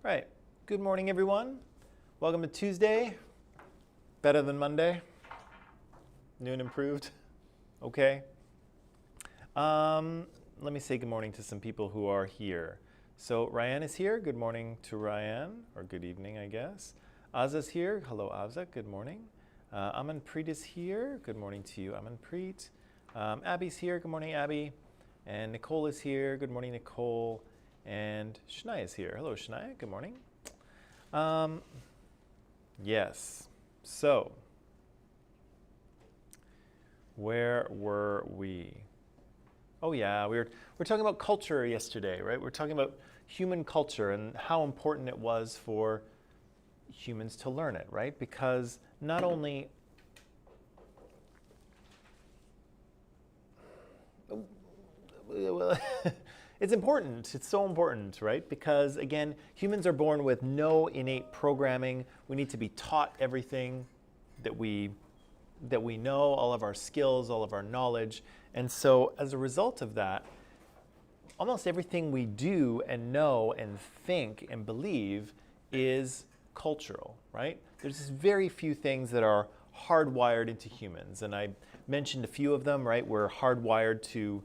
Right. Good morning, everyone. Welcome to Tuesday. Better than Monday. New and improved. Okay. Let me say good morning to some people who are here. So Ryan is here. Good morning to Ryan, or good evening, I guess. Azza's here. Hello, Azza. Good morning. Amanpreet is here. Good morning to you, Amanpreet. Abby's here. Good morning, Abby. And Nicole is here. Good morning, Nicole. And Shania is here. Hello, Shania. Good morning. Yes. So, where were we? Oh yeah, we're talking about culture yesterday, right? We're talking about human culture and how important it was for humans to learn it, right? Because not only it's important. It's so important, right? Because again, humans are born with no innate programming. We need to be taught everything that we know, all of our skills, all of our knowledge. And so as a result of that, almost everything we do and know and think and believe is cultural, right? There's just very few things that are hardwired into humans. And I mentioned a few of them, right? We're hardwired to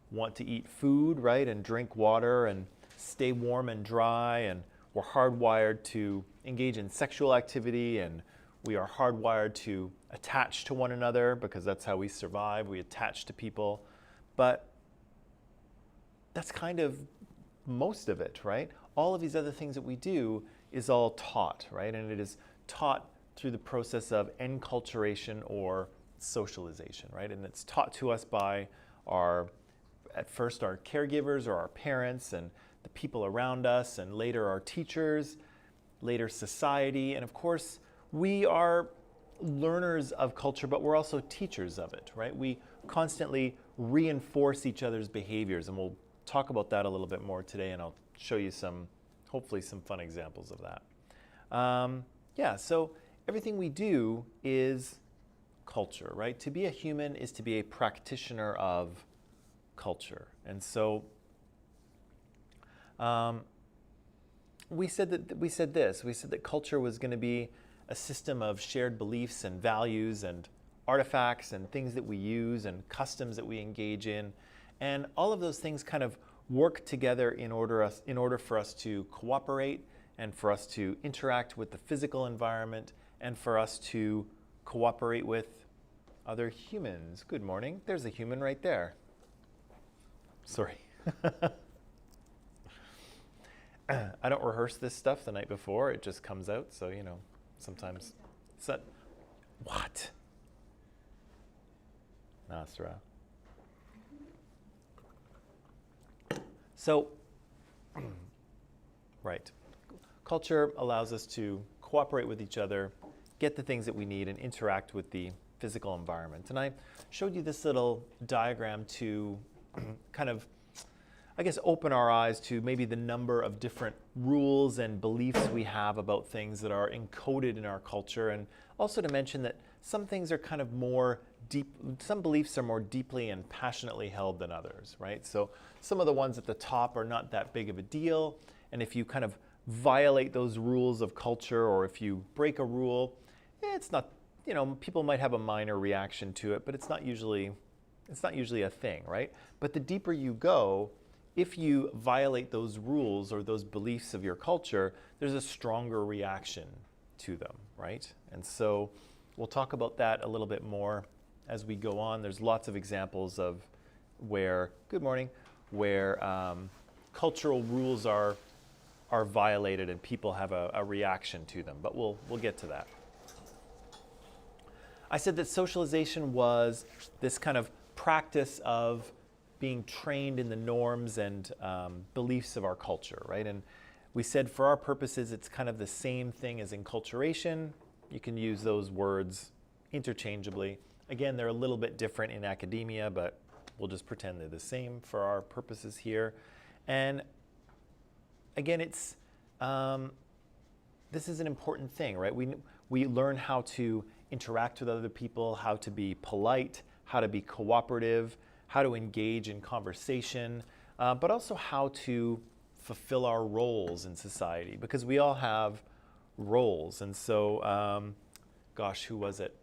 want to eat food, right? And drink water and stay warm and dry. And we're hardwired to engage in sexual activity, and we are hardwired to attach to one another because that's how we survive. We attach to people. But that's kind of most of it, right? All of these other things that we do is all taught, right? And it is taught through the process of enculturation or socialization, right? And it's taught to us by at first our caregivers or our parents and the people around us, and later our teachers, later society. And of course, we are learners of culture, but we're also teachers of it, right? We constantly reinforce each other's behaviors, and we'll talk about that a little bit more today, and I'll show you hopefully some fun examples of that. So everything we do is culture, right? To be a human is to be a practitioner of culture. And so we said that culture was going to be a system of shared beliefs and values and artifacts and things that we use and customs that we engage in. And all of those things kind of work together in order for us to cooperate and for us to interact with the physical environment and for us to cooperate with other humans. Good morning. There's a human right there. Sorry. I don't rehearse this stuff the night before. It just comes out. So, sometimes. What? Nasra. So, right. Culture allows us to cooperate with each other, get the things that we need, and interact with the physical environment. And I showed you this little diagram to kind of, I guess, open our eyes to maybe the number of different rules and beliefs we have about things that are encoded in our culture, and also to mention that some things are kind of more deep, some beliefs are more deeply and passionately held than others, right? So some of the ones at the top are not that big of a deal, and if you kind of violate those rules of culture, or if you break a rule, it's not, people might have a minor reaction to it, but it's not usually a thing, right? But the deeper you go, if you violate those rules or those beliefs of your culture, there's a stronger reaction to them, right? And so we'll talk about that a little bit more as we go on. There's lots of examples of where cultural rules are violated and people have a reaction to them, but we'll get to that. I said that socialization was this kind of practice of being trained in the norms and beliefs of our culture, right? And we said for our purposes, it's kind of the same thing as enculturation. You can use those words interchangeably. Again, they're a little bit different in academia, but we'll just pretend they're the same for our purposes here. And again, this is an important thing, right? We learn how to interact with other people, how to be polite, how to be cooperative, how to engage in conversation, but also how to fulfill our roles in society, because we all have roles. And so, gosh, who was it?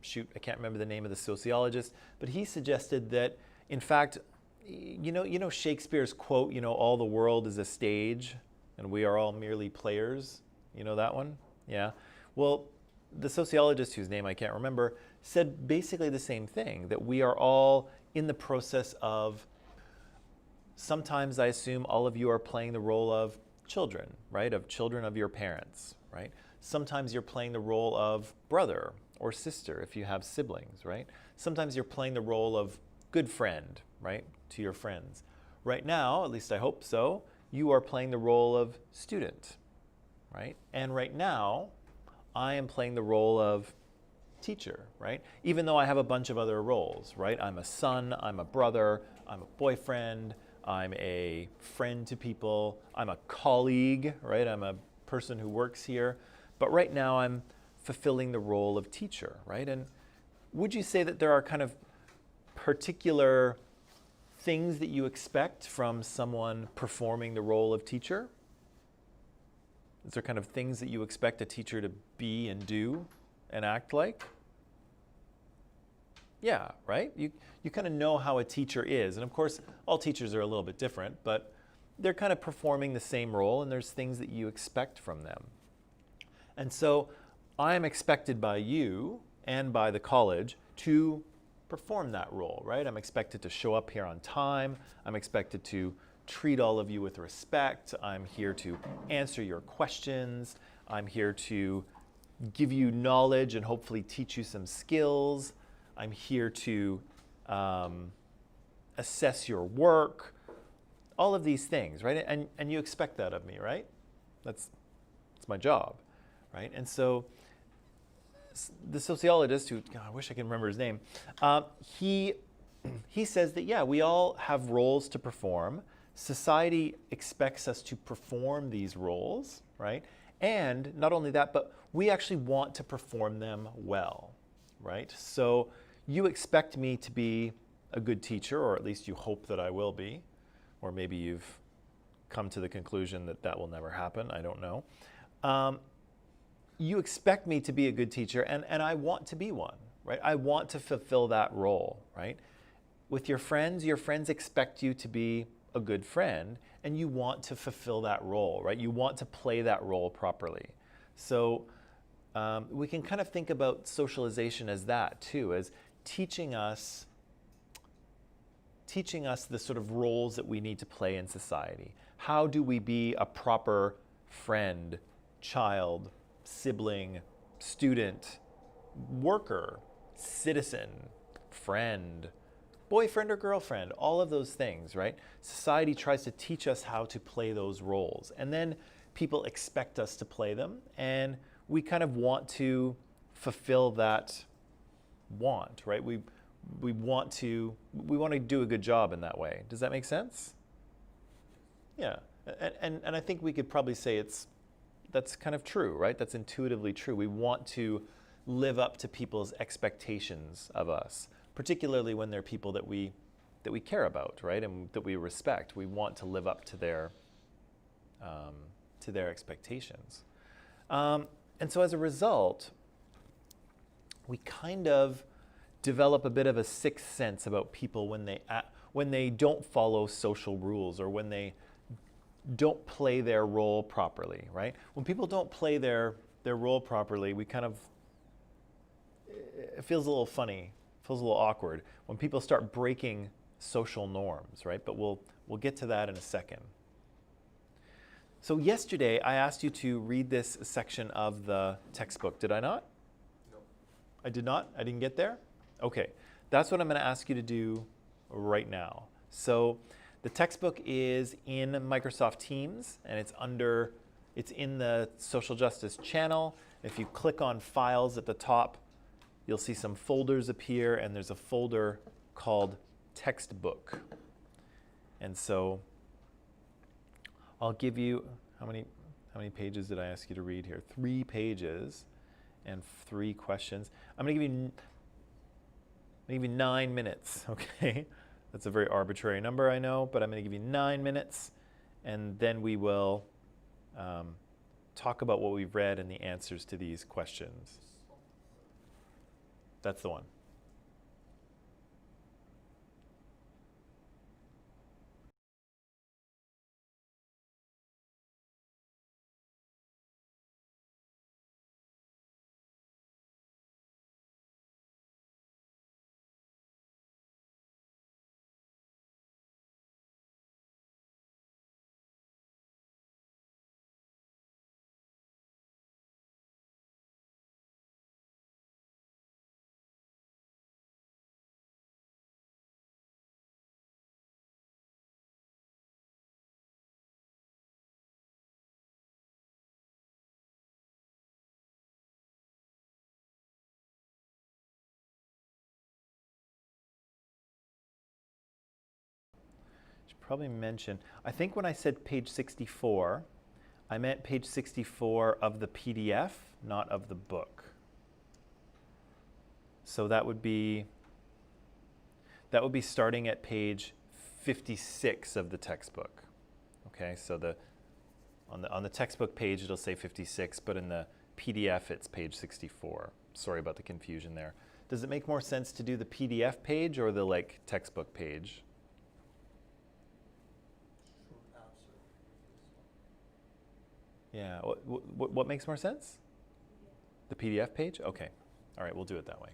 Shoot, I can't remember the name of the sociologist, but he suggested that, in fact, you know Shakespeare's quote, all the world is a stage and we are all merely players. You know that one? Yeah. Well, the sociologist, whose name I can't remember, said basically the same thing, that we are all in the process of, sometimes I assume all of you are playing the role of children, right? Of children of your parents, right? Sometimes you're playing the role of brother or sister if you have siblings, right? Sometimes you're playing the role of good friend, right, to your friends. Right now, at least I hope so, you are playing the role of student, right? And right now, I am playing the role of teacher, right? Even though I have a bunch of other roles, right? I'm a son, I'm a brother, I'm a boyfriend, I'm a friend to people, I'm a colleague, right? I'm a person who works here. But right now I'm fulfilling the role of teacher, right? And would you say that there are kind of particular things that you expect from someone performing the role of teacher? Is there kind of things that you expect a teacher to be and do and act like? Yeah, right? You kind of know how a teacher is. And of course, all teachers are a little bit different, but they're kind of performing the same role, and there's things that you expect from them. And so I am expected by you and by the college to perform that role, right? I'm expected to show up here on time. I'm expected to treat all of you with respect. I'm here to answer your questions. I'm here to give you knowledge and hopefully teach you some skills. I'm here to assess your work. All of these things, right? And you expect that of me, right? That's my job, right? And so the sociologist, who, God, I wish I could remember his name, he says that, yeah, we all have roles to perform. Society expects us to perform these roles, right? And not only that, but we actually want to perform them well, right? So you expect me to be a good teacher, or at least you hope that I will be, or maybe you've come to the conclusion that that will never happen. I don't know. You expect me to be a good teacher, and I want to be one, right? I want to fulfill that role, right? With your friends expect you to be a good friend, and you want to fulfill that role, right? You want to play that role properly. So we can kind of think about socialization as that too, as teaching us the sort of roles that we need to play in society. How do we be a proper friend, child, sibling, student, worker, citizen, friend, boyfriend or girlfriend, all of those things, right? Society tries to teach us how to play those roles, and then people expect us to play them, and we kind of want to fulfill that want, right? We want to do a good job in that way. Does that make sense? Yeah, and I think we could probably say that's kind of true, right? That's intuitively true. We want to live up to people's expectations of us, particularly when they're people that we care about, right, and that we respect. We want to live up to their expectations, and so as a result, we kind of develop a bit of a sixth sense about people when they don't follow social rules, or when they don't play their role properly, right? When people don't play their role properly, we kind of, it feels a little funny, feels a little awkward when people start breaking social norms, right? But we'll get to that in a second. So yesterday I asked you to read this section of the textbook. Did I not? No. I did not? I didn't get there? Okay. That's what I'm going to ask you to do right now. So the textbook is in Microsoft Teams, and it's in the Social Justice channel. If you click on Files at the top, you'll see some folders appear, and there's a folder called Textbook. And so I'll give you, how many pages did I ask you to read here? 3 pages and 3 questions. I'm going to give you 9 minutes, okay? That's a very arbitrary number, I know, but I'm going to give you 9 minutes, and then we will talk about what we've read and the answers to these questions. That's the one. Should probably mention, I think when I said page 64, I meant page 64 of the PDF, not of the book. So that would be starting at page 56 of the textbook. Okay, so on the textbook page it'll say 56, but in the PDF it's page 64. Sorry about the confusion there. Does it make more sense to do the PDF page or the textbook page? Yeah, what makes more sense? The PDF page? Okay. All right, we'll do it that way.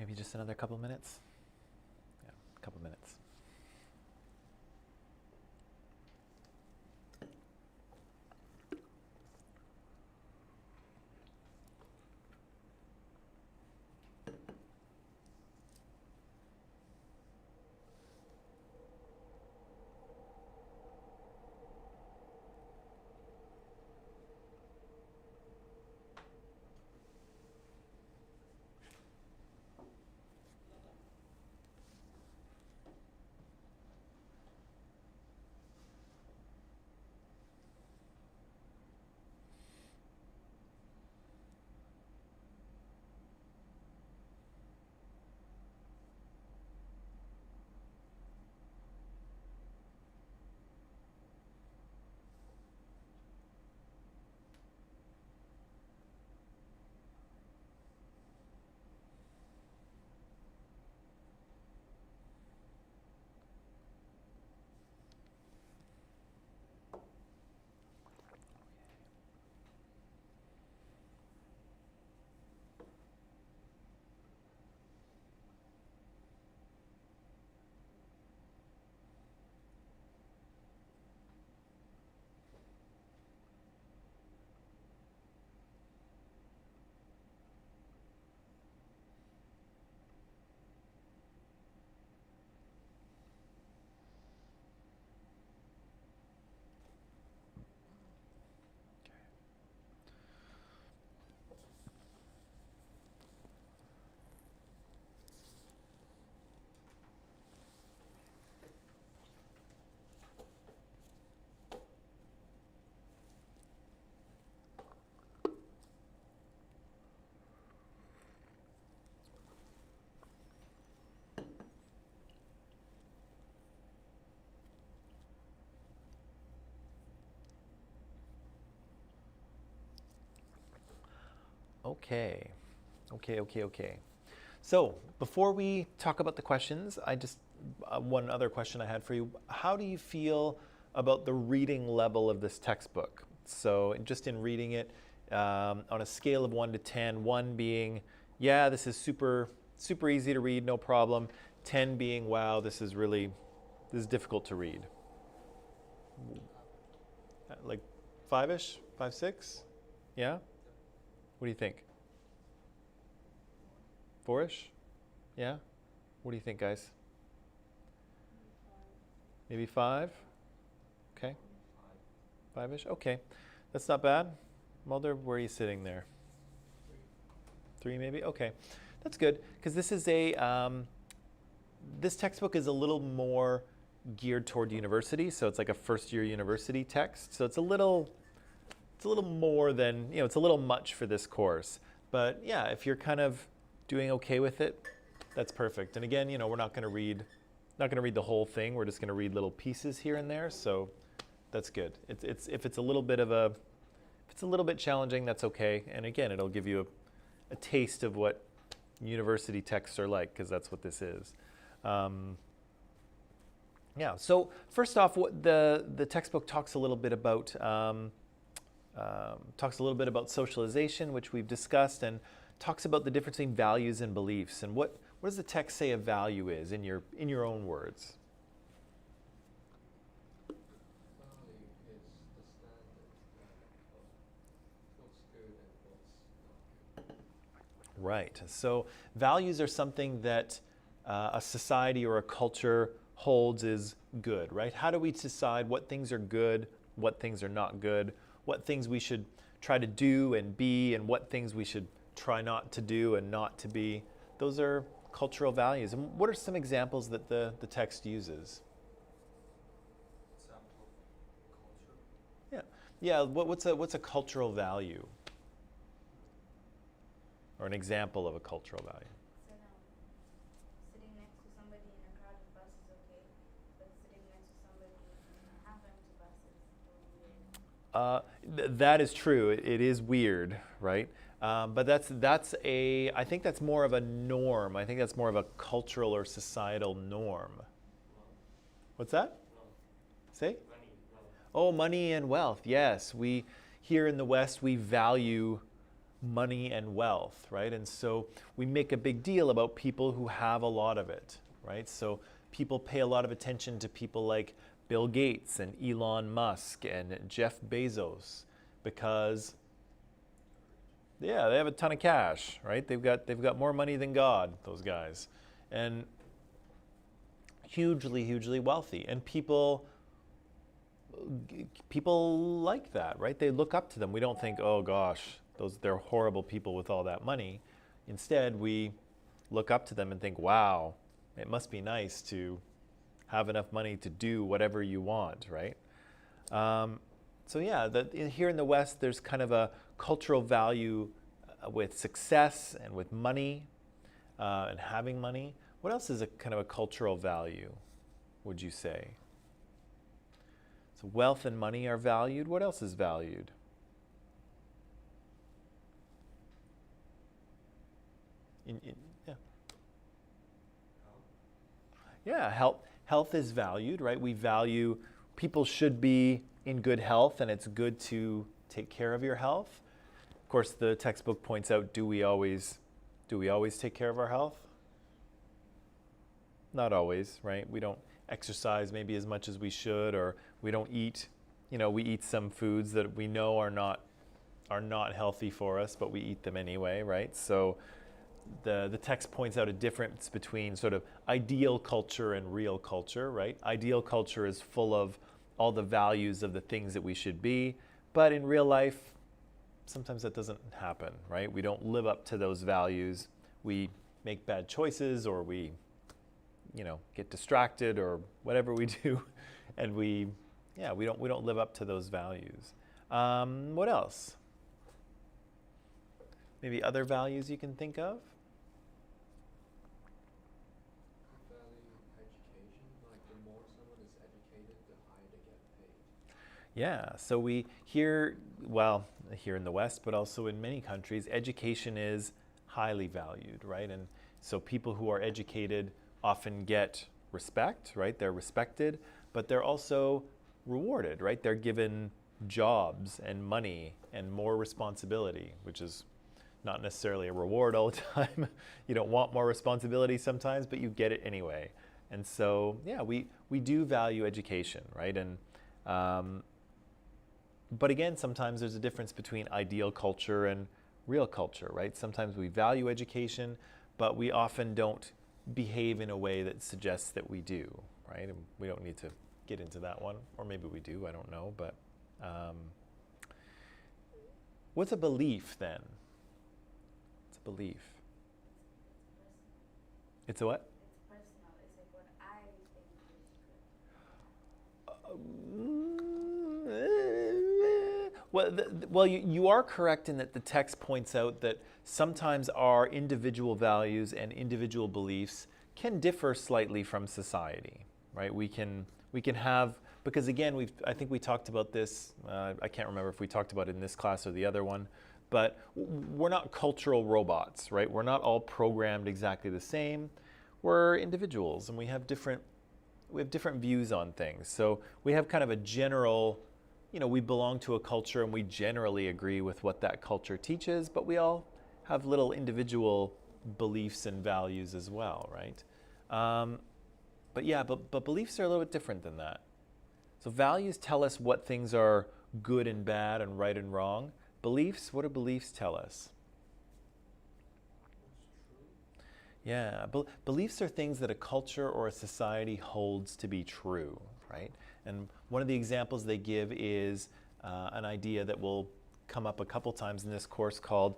Maybe just another couple minutes? Yeah, a couple minutes. Okay. Okay. So before we talk about the questions, I just one other question I had for you. How do you feel about the reading level of this textbook? So just in reading it, on a scale of 1 to 10, 1 being, yeah, this is super easy to read, no problem. 10 being, wow, this is difficult to read. Like 5-ish, 5, 6? Yeah? What do you think? 4-ish? Yeah? What do you think, guys? Maybe 5? Okay. 5-ish? Okay. That's not bad. Mulder, where are you sitting there? 3 maybe? Okay. That's good, because this is this textbook is a little more geared toward university, so it's like a first-year university text. So it's a little more than, it's a little much for this course. But yeah, if you're kind of doing okay with it, that's perfect. And again, we're not going to read the whole thing. We're just going to read little pieces here and there. So that's good. If it's a little bit challenging, that's okay. And again, it'll give you a taste of what university texts are like, because that's what this is. Yeah. So first off, what the textbook talks a little bit about socialization, which we've discussed, and talks about the difference between values and beliefs. And what does the text say a value is in your own words? Value is the standard of what's good and what's not good. Right. So values are something that a society or a culture holds is good, right? How do we decide what things are good, what things are not good, what things we should try to do and be, and what things we should try not to do and not to be? Those are cultural values. And what are some examples that the text uses? Example of culture. Yeah. What's a cultural value? Or an example of a cultural value? Sitting next to somebody in a crowded bus is okay, but sitting next to somebody in a half-empty bus is totally weird. That is true. It is weird, right? But I think that's more of a norm. I think that's more of a cultural or societal norm. What's that? Say? Money, wealth. Oh, money and wealth. Yes, here in the West, we value money and wealth, right? And so we make a big deal about people who have a lot of it, right? So people pay a lot of attention to people like Bill Gates and Elon Musk and Jeff Bezos because yeah, they have a ton of cash, right? They've got more money than God, those guys. And hugely wealthy. And people like that, right? They look up to them. We don't think, "Oh gosh, they're horrible people with all that money." Instead, we look up to them and think, "Wow, it must be nice to have enough money to do whatever you want," right? So yeah, here in the West, there's kind of a cultural value with success and with money and having money. What else is a kind of a cultural value, would you say? So wealth and money are valued. What else is valued? Yeah. Yeah, health is valued, right? We value people should be in good health, and it's good to take care of your health. Of course, the textbook points out, do we always take care of our health? Not always, right? We don't exercise maybe as much as we should, or we don't eat, we eat some foods that we know are not healthy for us, but we eat them anyway, right? So the text points out a difference between sort of ideal culture and real culture, right? Ideal culture is full of all the values of the things that we should be, but in real life, sometimes that doesn't happen, right? We don't live up to those values. We make bad choices, or we get distracted, or whatever we do, and we don't live up to those values. What else? Maybe other values you can think of? Value education, like the more someone is educated, the higher they get paid. Yeah, so we here in the West, but also in many countries, education is highly valued, right? And so people who are educated often get respect, right? They're respected, but they're also rewarded, right? They're given jobs and money and more responsibility, which is not necessarily a reward all the time. You don't want more responsibility sometimes, but you get it anyway. And so, yeah, we do value education, right? And but again, sometimes there's a difference between ideal culture and real culture, right? Sometimes we value education, but we often don't behave in a way that suggests that we do, right? And we don't need to get into that one, or maybe we do, I don't know. But what's a belief then? It's a belief. It's a what? It's personal. It's like what I think is good. Well, you are correct in that the text points out that sometimes our individual values and individual beliefs can differ slightly from society, right? We can have, because again, I think we talked about this, I can't remember if we talked about it in this class or the other one, but we're not cultural robots, right? We're not all programmed exactly the same. We're individuals, and we have different views on things. So we have kind of a general, we belong to a culture and we generally agree with what that culture teaches, but we all have little individual beliefs and values as well, right? But beliefs are a little bit different than that. So values tell us what things are good and bad and right and wrong. Beliefs, what do beliefs tell us? Yeah, beliefs are things that a culture or a society holds to be true, right? And one of the examples they give is an idea that will come up a couple times in this course called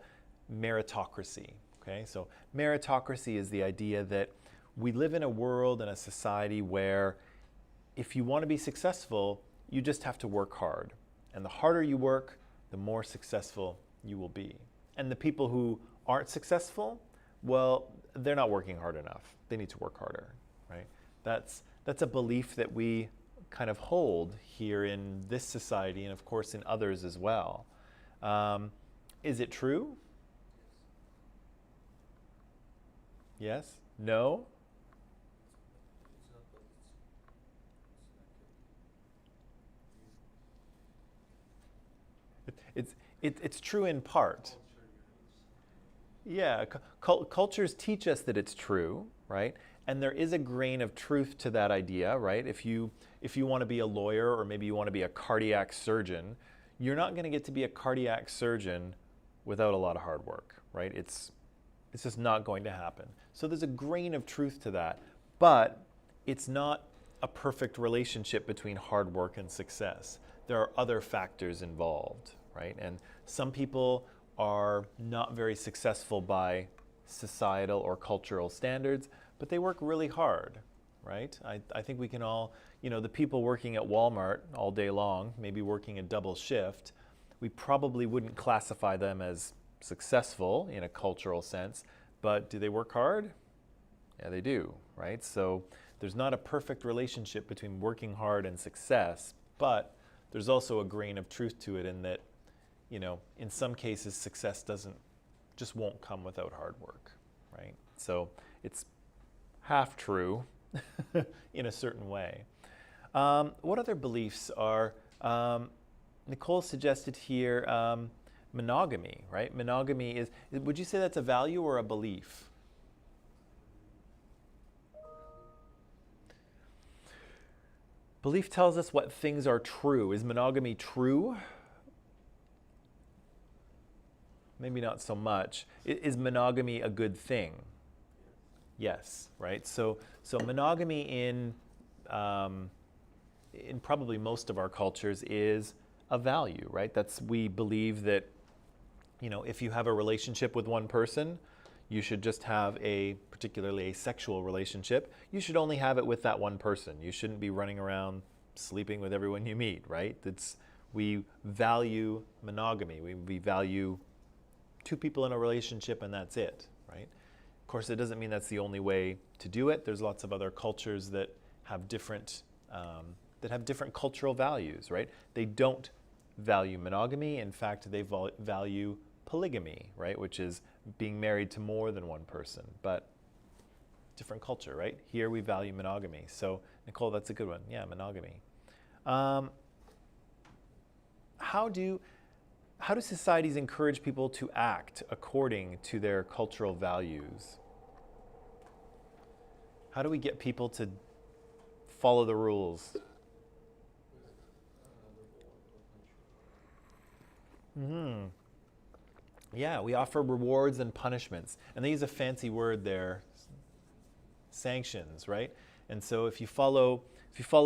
meritocracy, okay? So meritocracy is the idea that we live in a world and a society where if you want to be successful, you just have to work hard. And the harder you work, the more successful you will be. And the people who aren't successful, well, they're not working hard enough. They need to work harder, right? That's a belief that we kind of hold here in this society and of course in others as well. Is it true? Yes? No? It's not, but It's true in part. culture you Yeah, cultures teach us that it's true, right? And there is a grain of truth to that idea, right? If you want to be a lawyer or maybe you want to be a cardiac surgeon, you're not going to get to be a cardiac surgeon without a lot of hard work, right? It's just not going to happen. So there's a grain of truth to that, but it's not a perfect relationship between hard work and success. There are other factors involved, right? And some people are not very successful by societal or cultural standards, but they work really hard, right? I think we can all, the people working at Walmart all day long, maybe working a double shift, we probably wouldn't classify them as successful in a cultural sense, but do they work hard? Yeah, they do, right? So there's not a perfect relationship between working hard and success, but there's also a grain of truth to it in that, in some cases, success just won't come without hard work, right? So it's half true in a certain way. What other beliefs are, Nicole suggested here, monogamy, right? Monogamy would you say that's a value or a belief? Belief tells us what things are true. Is monogamy true? Maybe not so much. Is monogamy a good thing? Yes, right? So monogamy in probably most of our cultures is a value, right? We believe that, if you have a relationship with one person, you should just have particularly a sexual relationship. You should only have it with that one person. You shouldn't be running around sleeping with everyone you meet, right? We value monogamy. We value two people in a relationship and that's it, right? Of course, it doesn't mean that's the only way to do it. There's lots of other cultures that have different cultural values, right? They don't value monogamy. In fact, they value polygamy, right? Which is being married to more than one person, but different culture, right? Here we value monogamy. So Nicole, that's a good one. Yeah, monogamy. How do societies encourage people to act according to their cultural values? How do we get people to follow the rules? Yeah, we offer rewards and punishments. And they use a fancy word there, sanctions, right? And so if you follow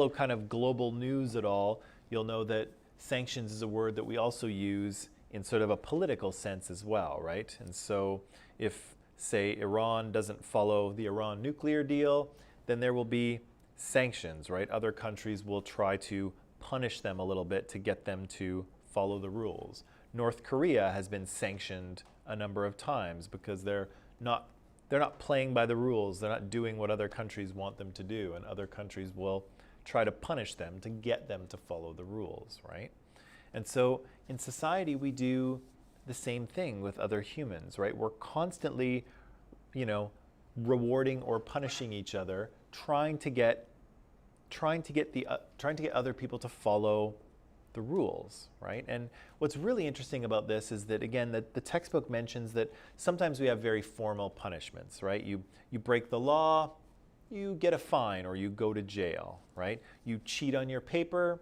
kind of global news at all, you'll know that sanctions is a word that we also use in sort of a political sense as well, right? And so if, say, Iran doesn't follow the Iran nuclear deal, then there will be sanctions, right? Other countries will try to punish them a little bit to get them to follow the rules. North Korea has been sanctioned a number of times because they're not playing by the rules. They're not doing what other countries want them to do, and other countries will try to punish them to get them to follow the rules, right? And so in society, we do the same thing with other humans, right? We're constantly, rewarding or punishing each other, trying to get other people to follow the rules, right? And what's really interesting about this is that, again, that the textbook mentions that sometimes we have very formal punishments, right? You break the law, you get a fine or you go to jail, right? You cheat on your paper,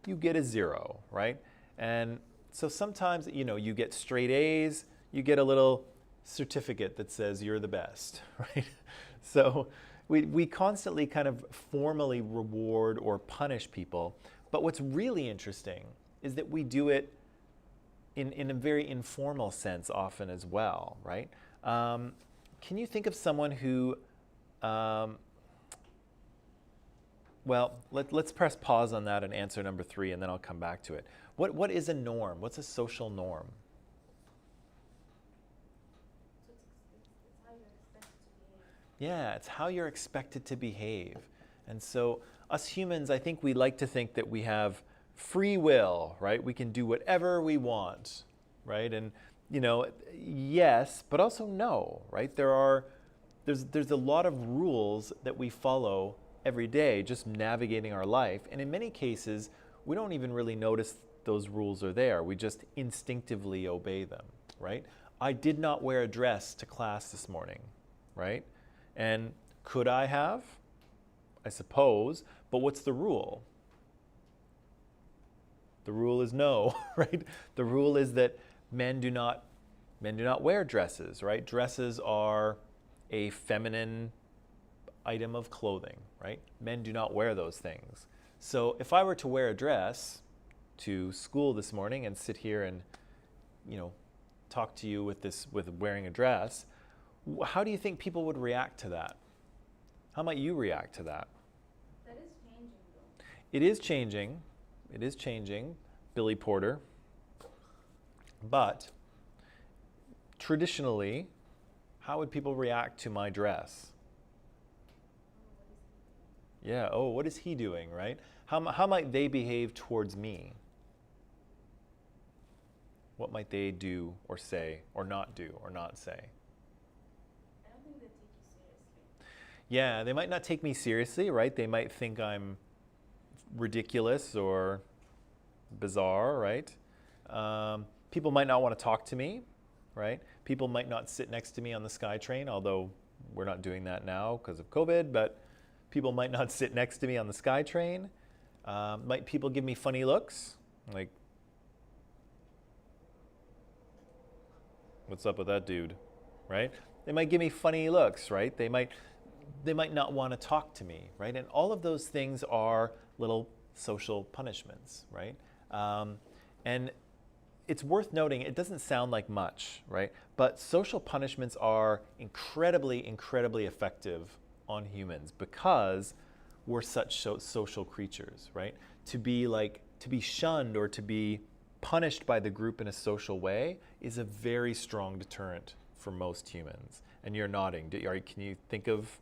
you get a 0, right? And so sometimes, you get straight A's, you get a little certificate that says you're the best, right? So we constantly kind of formally reward or punish people. But what's really interesting is that we do it in a very informal sense often as well, right? Can you think of someone who, let's press pause on that and answer number 3, and then I'll come back to it. What is a norm? What's a social norm? Yeah, it's how you're expected to behave. And so us humans, I think we like to think that we have free will, right? We can do whatever we want, right? And, yes, but also no, right? There's a lot of rules that we follow every day, just navigating our life. And in many cases, we don't even really notice those rules are there. We just instinctively obey them, right? I did not wear a dress to class this morning, right? And could I have? I suppose, but what's the rule? The rule is no, right? The rule is that men do not wear dresses, right? Dresses are a feminine item of clothing, right? Men do not wear those things. So if I were to wear a dress to school this morning and sit here and, talk to you with wearing a dress, how do you think people would react to that? How might you react to that? That is changing though. It is changing. It is changing, Billy Porter. But traditionally, how would people react to my dress? Yeah, oh, what is he doing, right? How might they behave towards me? What might they do or say or not do or not say? I don't think they take you seriously. Yeah, they might not take me seriously, right? They might think I'm ridiculous or bizarre, right? People might not want to talk to me, right? People might not sit next to me on the SkyTrain, although we're not doing that now because of COVID, but people might not sit next to me on the SkyTrain. Might people give me funny looks? Like, what's up with that dude, right? They might give me funny looks, right? They might not want to talk to me, right? And all of those things are little social punishments, right? And it's worth noting, it doesn't sound like much, right? But social punishments are incredibly, incredibly effective on humans because we're such social creatures, right? To be shunned or to be punished by the group in a social way is a very strong deterrent for most humans. And you're nodding. Can you think of?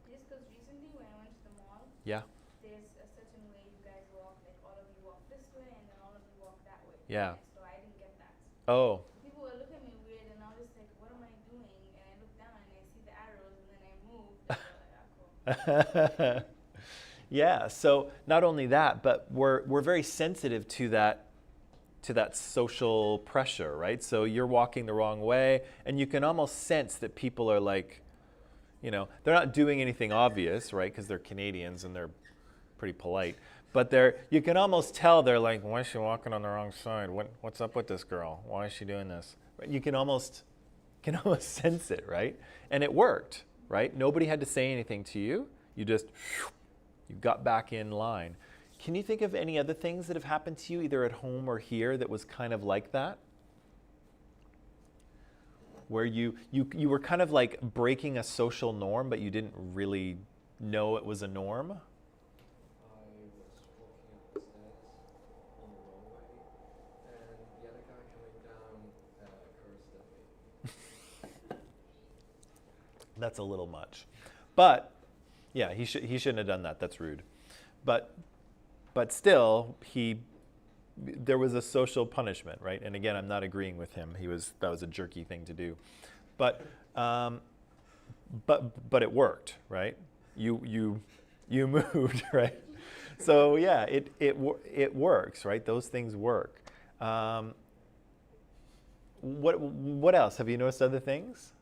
Yes, because recently when I went to the mall, Yeah. there's a certain way you guys walk, like all of you walk this way and then all of you walk that way. Yeah. Next door, I didn't get that. Oh. People were looking at me weird and I was like, what am I doing? And I look down and I see the arrows and then I move. And they're like, ah, cool. Yeah. So not only that, but we're very sensitive to that social pressure, right? So you're walking the wrong way, and you can almost sense that people are like, they're not doing anything obvious, right? Because they're Canadians and they're pretty polite. But you can almost tell they're like, why is she walking on the wrong side? What's up with this girl? Why is she doing this? Right? You can almost sense it, right? And it worked, right? Nobody had to say anything to you. You got back in line. Can you think of any other things that have happened to you, either at home or here, that was kind of like that? Where you were kind of like breaking a social norm, but you didn't really know it was a norm? I was walking up the stairs on the wrong way, and the other guy coming down cursed at me. That's a little much. But yeah, he shouldn't have done that. That's rude. But still, there was a social punishment, right? And again, I'm not agreeing with him. That was a jerky thing to do, but it worked, right? You moved, right? So yeah, it works, right? Those things work. What else? Have you noticed other things?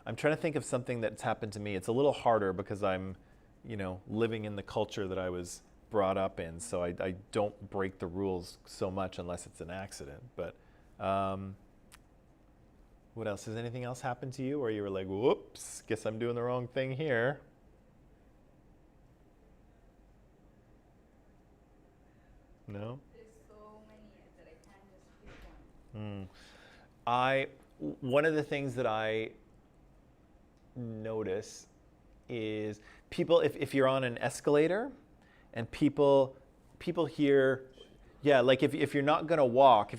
I'm trying to think of something that's happened to me. It's a little harder because I'm, living in the culture that I was brought up in, so I don't break the rules so much unless it's an accident. But what else? Has anything else happened to you where you were like, whoops, guess I'm doing the wrong thing here? No? There's so many that I can't just pick one. One of the things that I notice is people, if you're on an escalator and people here, yeah, like if you're not going to walk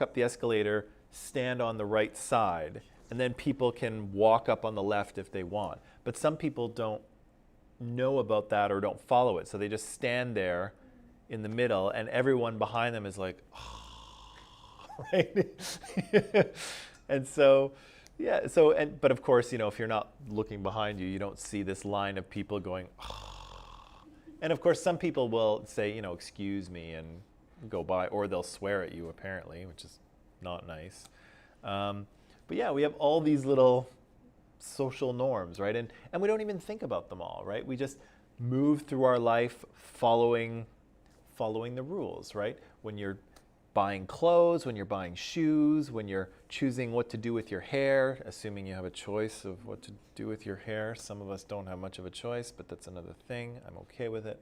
up the escalator, stand on the right side, and then people can walk up on the left if they want. But some people don't know about that or don't follow it, so they just stand there in the middle, and everyone behind them is like, oh, right? And so, yeah, but of course, if you're not looking behind you, you don't see this line of people going, oh. And of course, some people will say, excuse me, and go by, or they'll swear at you, apparently, which is not nice. But yeah, we have all these little social norms, right? And we don't even think about them all, right? We just move through our life following the rules, right? When you're buying clothes, when you're buying shoes, when you're choosing what to do with your hair, assuming you have a choice of what to do with your hair. Some of us don't have much of a choice, but that's another thing. I'm okay with it.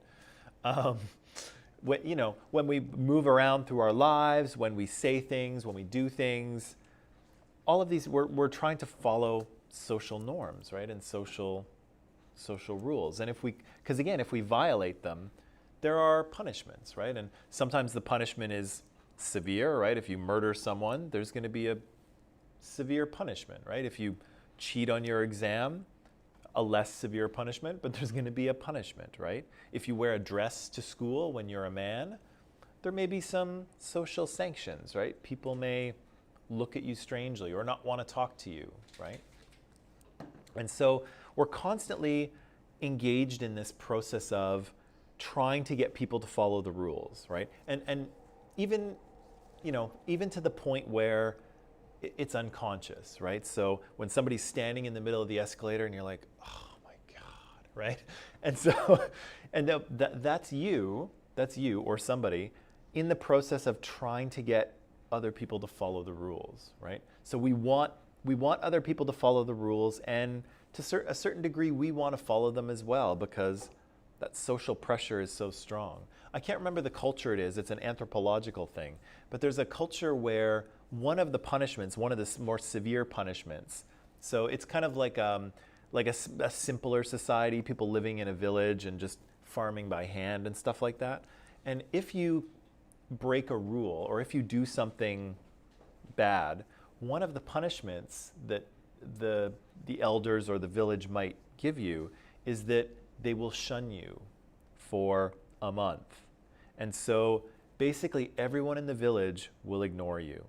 When we move around through our lives, when we say things, when we do things, all of these, we're trying to follow social norms, right? And social rules. And because again, if we violate them, there are punishments, right? And sometimes the punishment is severe, right? If you murder someone, there's going to be a severe punishment, right? If you cheat on your exam, a less severe punishment, but there's going to be a punishment, right? If you wear a dress to school when you're a man, there may be some social sanctions, right? People may look at you strangely or not want to talk to you, right? And so we're constantly engaged in this process of trying to get people to follow the rules, right? And even, even to the point where it's unconscious, right? So when somebody's standing in the middle of the escalator and you're like, oh my God, right? And so, that's you or somebody in the process of trying to get other people to follow the rules, right? So we want other people to follow the rules, and to a certain degree, we want to follow them as well because that social pressure is so strong. I can't remember the culture it is. It's an anthropological thing. But there's a culture where one of the punishments, one of the more severe punishments, so it's kind of like a simpler society, people living in a village and just farming by hand and stuff like that. And if you break a rule or if you do something bad, one of the punishments that the elders or the village might give you is that they will shun you for a month. And so basically everyone in the village will ignore you.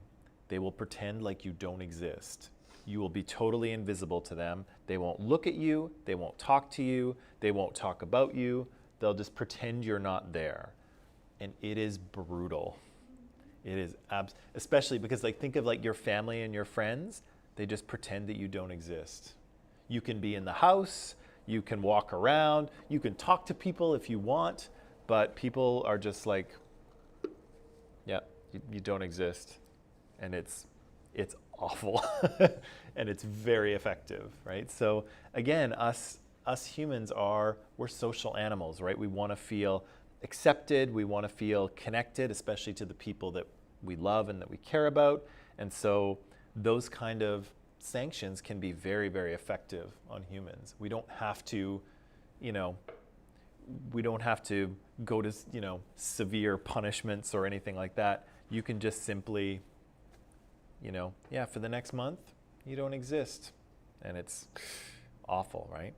They will pretend like you don't exist. You will be totally invisible to them. They won't look at you. They won't talk to you. They won't talk about you. They'll just pretend you're not there. And it is brutal. It is especially because think of your family and your friends. They just pretend that you don't exist. You can be in the house, you can walk around, you can talk to people if you want, but people are just like, yeah, you don't exist. And it's awful. And it's very effective, right? So again, us humans we're social animals, right? We want to feel accepted, we want to feel connected, especially to the people that we love and that we care about. And so those kind of sanctions can be very, very effective on humans. We don't have to, go to, severe punishments or anything like that. You can just simply, for the next month, you don't exist. And it's awful, right?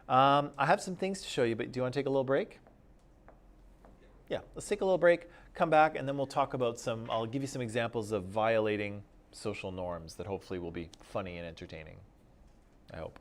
I have some things to show you, but do you want to take a little break? Yeah, let's take a little break, come back, and then we'll talk about I'll give you some examples of violating social norms that hopefully will be funny and entertaining. I hope.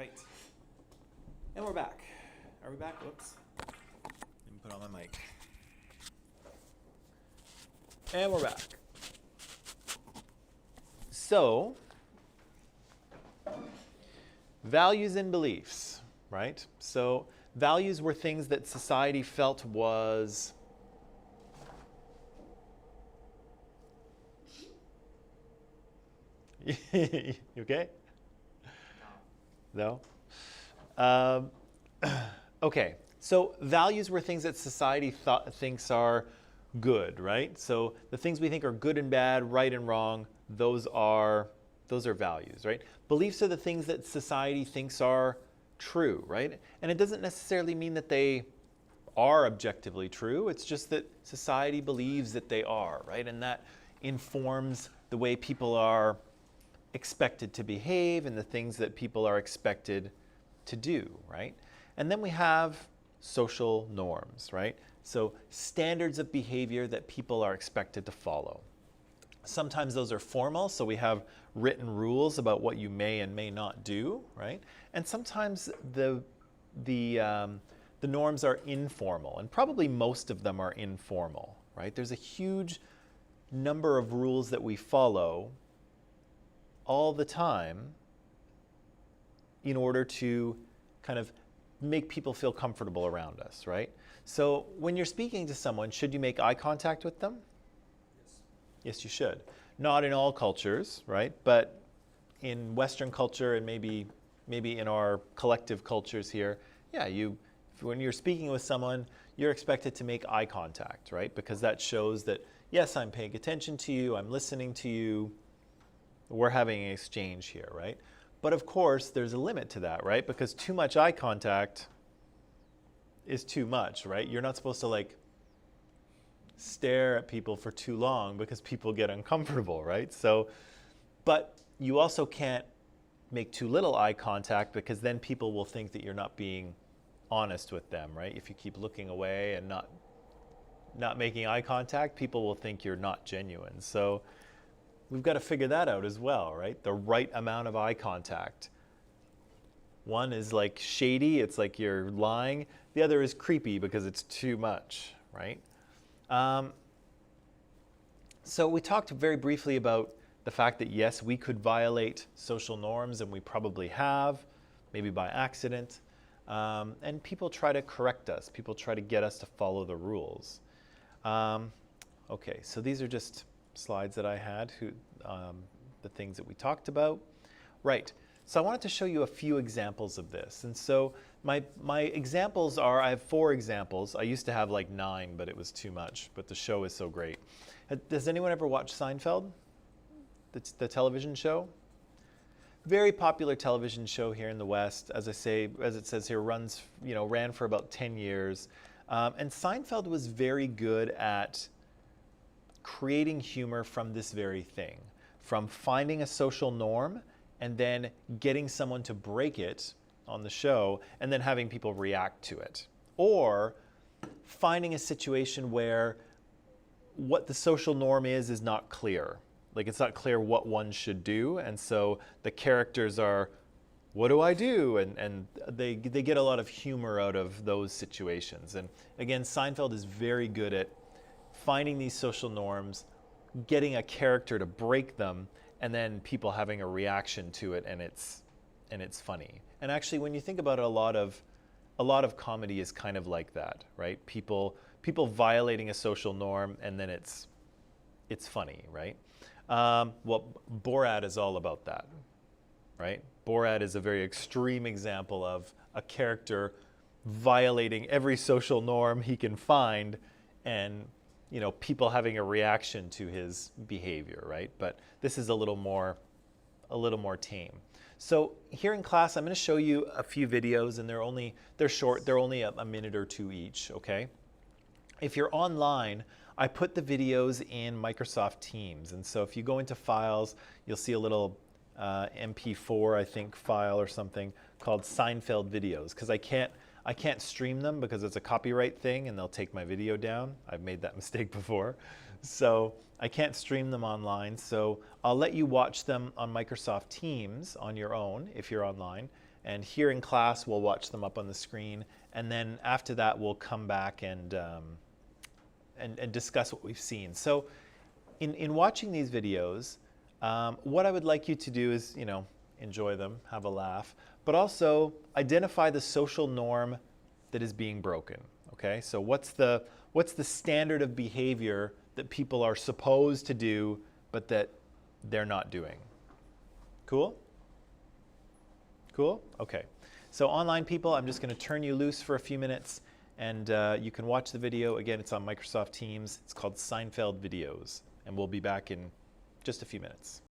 Right. And we're back. Are we back? Whoops. Let me put on my mic. And we're back. So, values and beliefs, right? So, values were things that society felt was you okay? No? Okay, so values were things that society thinks are good, right? So the things we think are good and bad, right and wrong, those are values, right? Beliefs are the things that society thinks are true, right? And it doesn't necessarily mean that they are objectively true. It's just that society believes that they are, right? And that informs the way people are expected to behave and the things that people are expected to do, right? And then we have social norms, right? So standards of behavior that people are expected to follow. Sometimes those are formal, so we have written rules about what you may and may not do, right? And sometimes the norms are informal, and probably most of them are informal, right? There's a huge number of rules that we follow all the time in order to kind of make people feel comfortable around us, right? So when you're speaking to someone, should you make eye contact with them? Yes. Yes, you should. Not in all cultures, right? But in Western culture and maybe in our collective cultures here, yeah, when you're speaking with someone, you're expected to make eye contact, right? Because that shows that, yes, I'm paying attention to you, I'm listening to you, we're having an exchange here, right? But of course, there's a limit to that, right? Because too much eye contact is too much, right? You're not supposed to like stare at people for too long because people get uncomfortable, right? So, but you also can't make too little eye contact because then people will think that you're not being honest with them, right? If you keep looking away and not making eye contact, people will think you're not genuine. So we've got to figure that out as well, right? The right amount of eye contact. One is like shady, it's like you're lying. The other is creepy because it's too much, right? So we talked very briefly about the fact that yes, we could violate social norms, and we probably have, maybe by accident. And people try to correct us. People try to get us to follow the rules. Okay, so these are just slides that I had, the things that we talked about. Right, so I wanted to show you a few examples of this. And so my examples are, I have 4 examples. I used to have like 9, but it was too much, but the show is so great. Does anyone ever watch Seinfeld? The television show? Very popular television show here in the West. As it says here, ran for about 10 years. And Seinfeld was very good at creating humor from this very thing, from finding a social norm and then getting someone to break it on the show and then having people react to it. Or finding a situation where what the social norm is not clear. Like it's not clear what one should do, and so the characters are, what do I do? And they get a lot of humor out of those situations. And again, Seinfeld is very good at finding these social norms, getting a character to break them, and then people having a reaction to it, and it's funny. And actually, when you think about it, a lot of comedy is kind of like that, right? People violating a social norm, and then it's funny, right? Well, Borat is all about that, right? Borat is a very extreme example of a character violating every social norm he can find, and people having a reaction to his behavior, right? But this is a little more tame. So here in class, I'm going to show you a few videos, and they're short. They're only a minute or 2 each, okay? If you're online, I put the videos in Microsoft Teams, and so if you go into Files, you'll see a little MP4, I think, file or something called Seinfeld videos, because I can't stream them because it's a copyright thing and they'll take my video down. I've made that mistake before. So I can't stream them online. So I'll let you watch them on Microsoft Teams on your own if you're online. And here in class, we'll watch them up on the screen. And then after that, we'll come back and discuss what we've seen. So in watching these videos, what I would like you to do is, enjoy them, have a laugh, but also identify the social norm that is being broken. Okay, so what's the standard of behavior that people are supposed to do, but that they're not doing? Cool? Cool? Okay. So online people, I'm just going to turn you loose for a few minutes, and you can watch the video. Again, it's on Microsoft Teams. It's called Seinfeld Videos, and we'll be back in just a few minutes.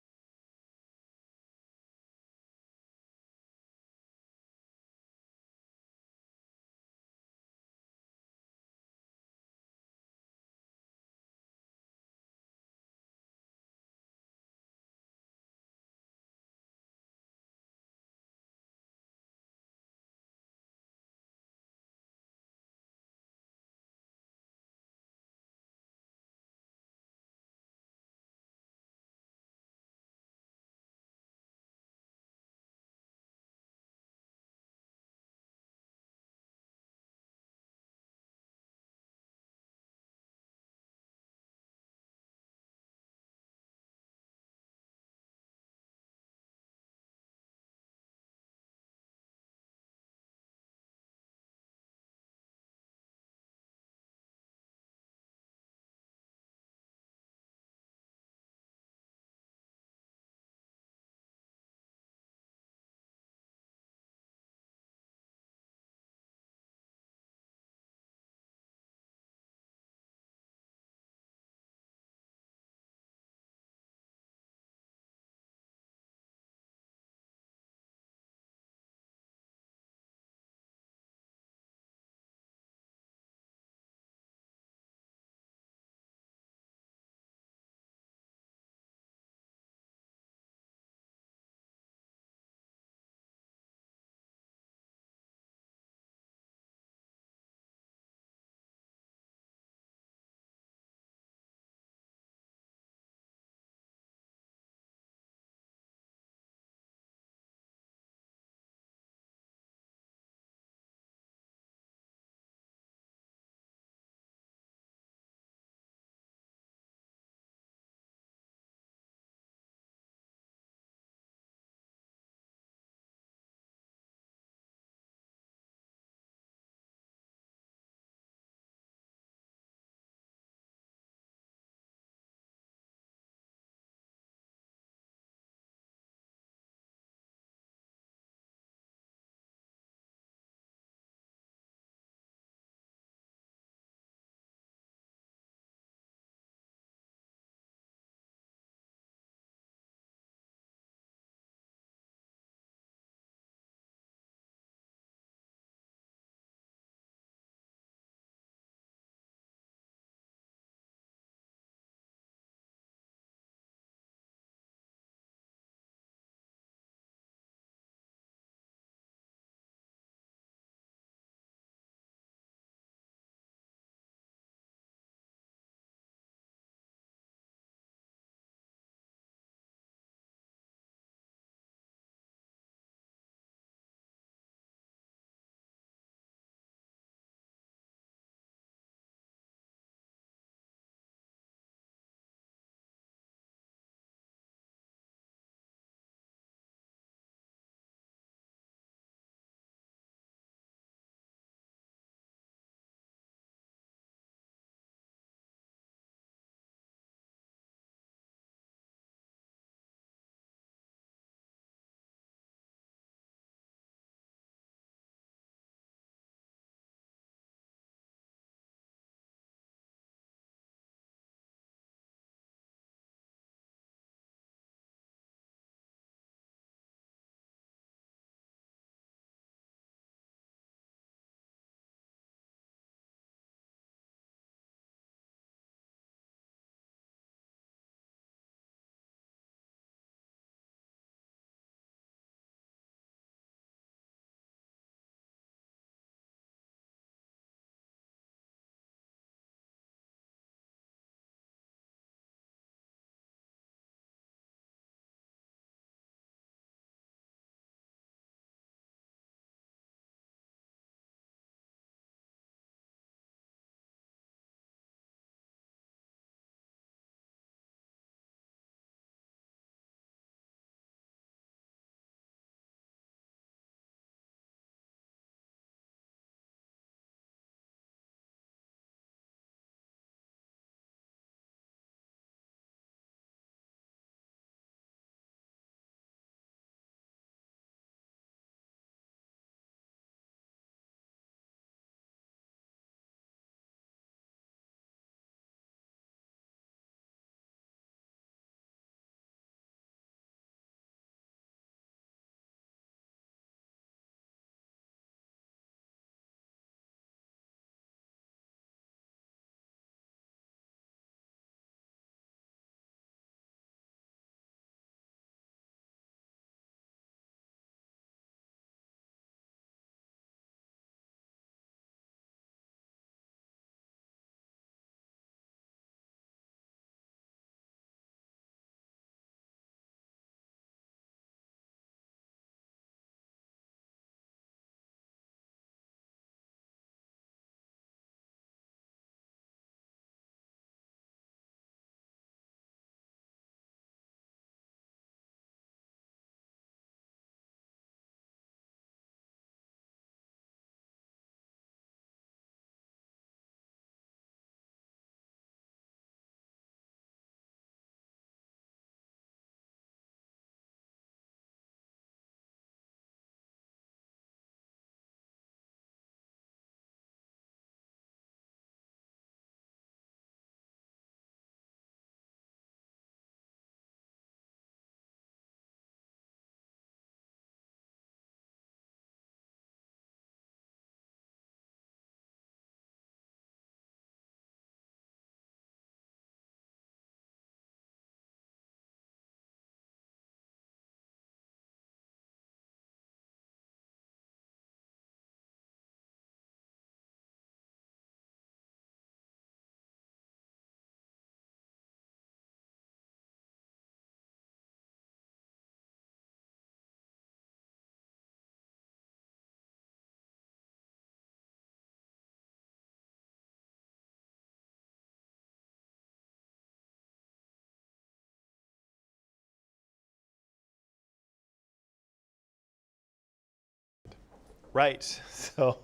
Right. So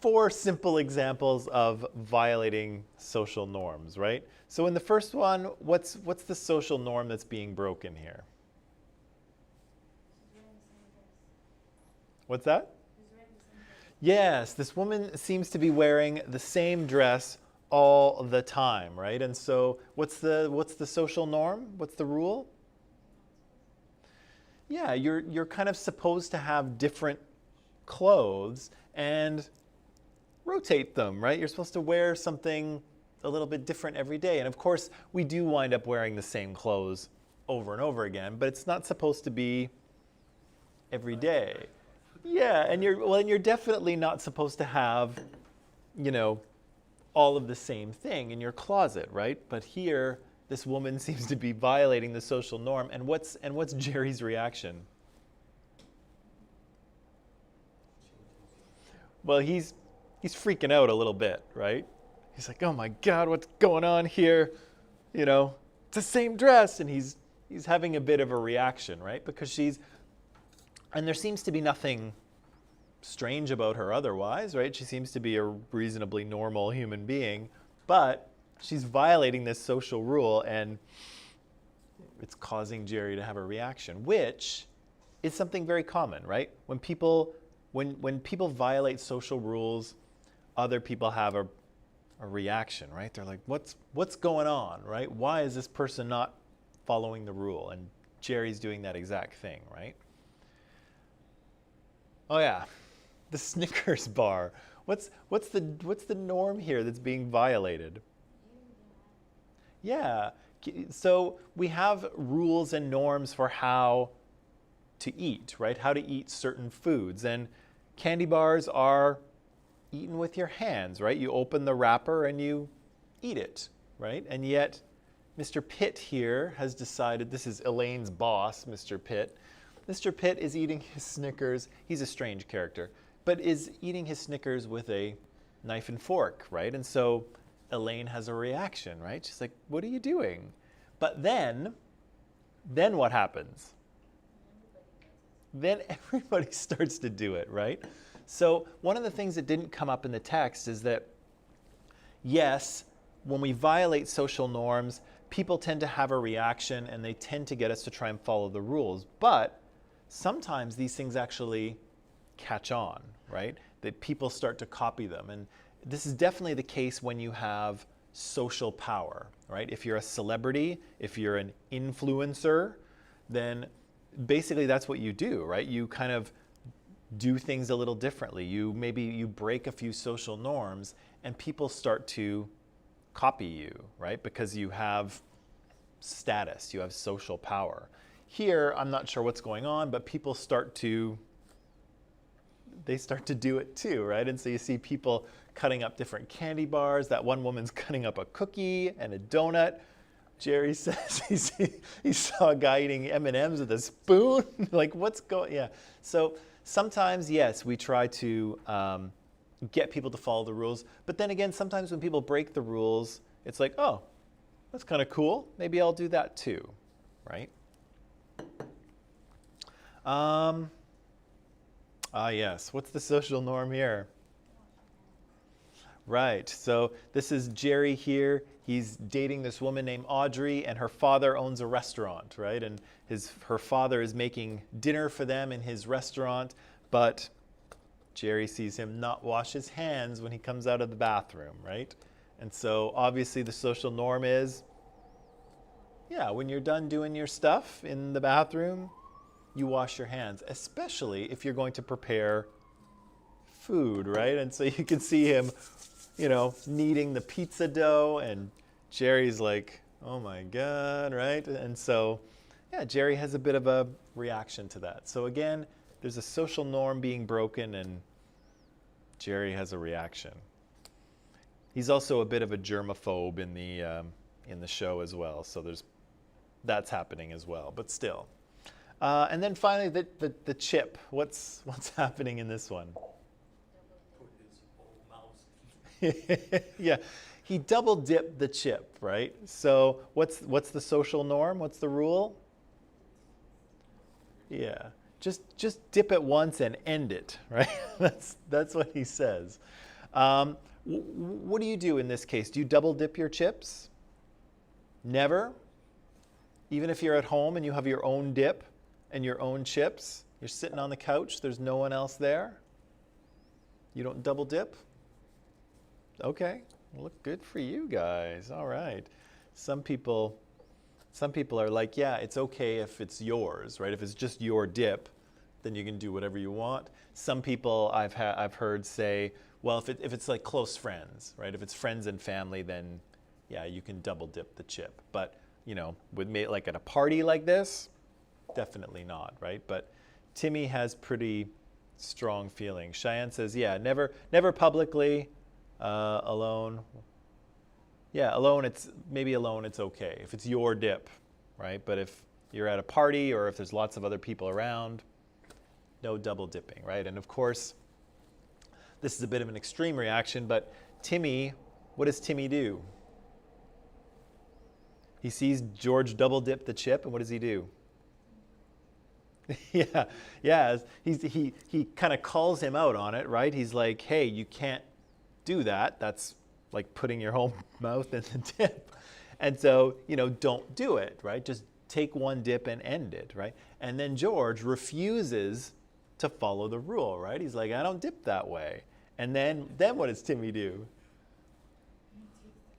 4 simple examples of violating social norms, right? So in the first one, what's the social norm that's being broken here? She's wearing the same dress. What's that? She's wearing the same dress. Yes, this woman seems to be wearing the same dress all the time, right? And so what's the social norm? What's the rule? Yeah, you're kind of supposed to have different clothes and rotate them, right? You're supposed to wear something a little bit different every day. And of course, we do wind up wearing the same clothes over and over again, but it's not supposed to be every day. Yeah, and you're definitely not supposed to have, all of the same thing in your closet, right? But here, this woman seems to be violating the social norm. And what's Jerry's reaction? Well, he's freaking out a little bit, right? He's like, "Oh my God, what's going on here? It's the same dress," and he's having a bit of a reaction, right? Because and there seems to be nothing strange about her otherwise, right? She seems to be a reasonably normal human being, but she's violating this social rule, and it's causing Jerry to have a reaction, which is something very common, right? When people violate social rules, other people have a reaction, right? They're like, what's going on, right? Why is this person not following the rule? And Jerry's doing that exact thing, right? Oh yeah, the Snickers bar. What's the norm here that's being violated? Yeah, so we have rules and norms for how to eat, right? How to eat certain foods. And candy bars are eaten with your hands, right? You open the wrapper and you eat it, right? And yet, Mr. Pitt here has decided, this is Elaine's boss, Mr. Pitt. Mr. Pitt is eating his Snickers. He's a strange character, but is eating his Snickers with a knife and fork, right? And so Elaine has a reaction, right? She's like, "What are you doing?" But then what happens? Then everybody starts to do it, right? So one of the things that didn't come up in the text is that, yes, when we violate social norms, people tend to have a reaction and they tend to get us to try and follow the rules. But sometimes these things actually catch on, right? That people start to copy them. And this is definitely the case when you have social power, right? If you're a celebrity, if you're an influencer, then basically that's what you do, right? You kind of do things a little differently. Maybe you break a few social norms and people start to copy you, right? Because you have status, you have social power. Here, I'm not sure what's going on, but people start to do it too, right? And so you see people cutting up different candy bars. That one woman's cutting up a cookie and a donut. Jerry says he saw a guy eating M&Ms with a spoon. Like, what's going? Yeah. So sometimes, yes, we try to get people to follow the rules. But then again, sometimes when people break the rules, it's like, oh, that's kind of cool. Maybe I'll do that too, right? Yes. What's the social norm here? Right. So this is Jerry here. He's dating this woman named Audrey, and her father owns a restaurant, right? And her father is making dinner for them in his restaurant, but Jerry sees him not wash his hands when he comes out of the bathroom, right? And so obviously the social norm is, yeah, when you're done doing your stuff in the bathroom, you wash your hands, especially if you're going to prepare food, right? And so you can see him, kneading the pizza dough, and Jerry's like, oh my God, right? And so, yeah, Jerry has a bit of a reaction to that. So again, there's a social norm being broken, and Jerry has a reaction. He's also a bit of a germaphobe in the show as well, so that's happening as well, but still. And then finally, the chip. What's happening in this one? Put his whole mouth. Yeah, he double dipped the chip, right? So what's the social norm? What's the rule? Yeah, Just dip it once and end it, right? That's what he says. What do you do in this case? Do you double dip your chips? Never? Even if you're at home and you have your own dip and your own chips, you're sitting on the couch, there's no one else there? You don't double dip? Okay, well, good for you guys. All right. Some people are like, yeah, it's okay if it's yours, right? If it's just your dip, then you can do whatever you want. Some people I've heard say, well, if it's like close friends, right? If it's friends and family, then yeah, you can double dip the chip. But with me, like at a party like this, definitely not, right? But Timmy has pretty strong feelings. Cheyenne says, yeah, never publicly, alone. Yeah, alone it's okay if it's your dip, right? But if you're at a party or if there's lots of other people around, no double dipping, right? And of course, this is a bit of an extreme reaction, but Timmy, what does Timmy do? He sees George double dip the chip, and what does he do? yeah. He kind of calls him out on it, right? He's like, hey, you can't do that. That's like putting your whole mouth in the dip. And so, don't do it, right? Just take one dip and end it, right? And then George refuses to follow the rule, right? He's like, I don't dip that way. And then what does Timmy do?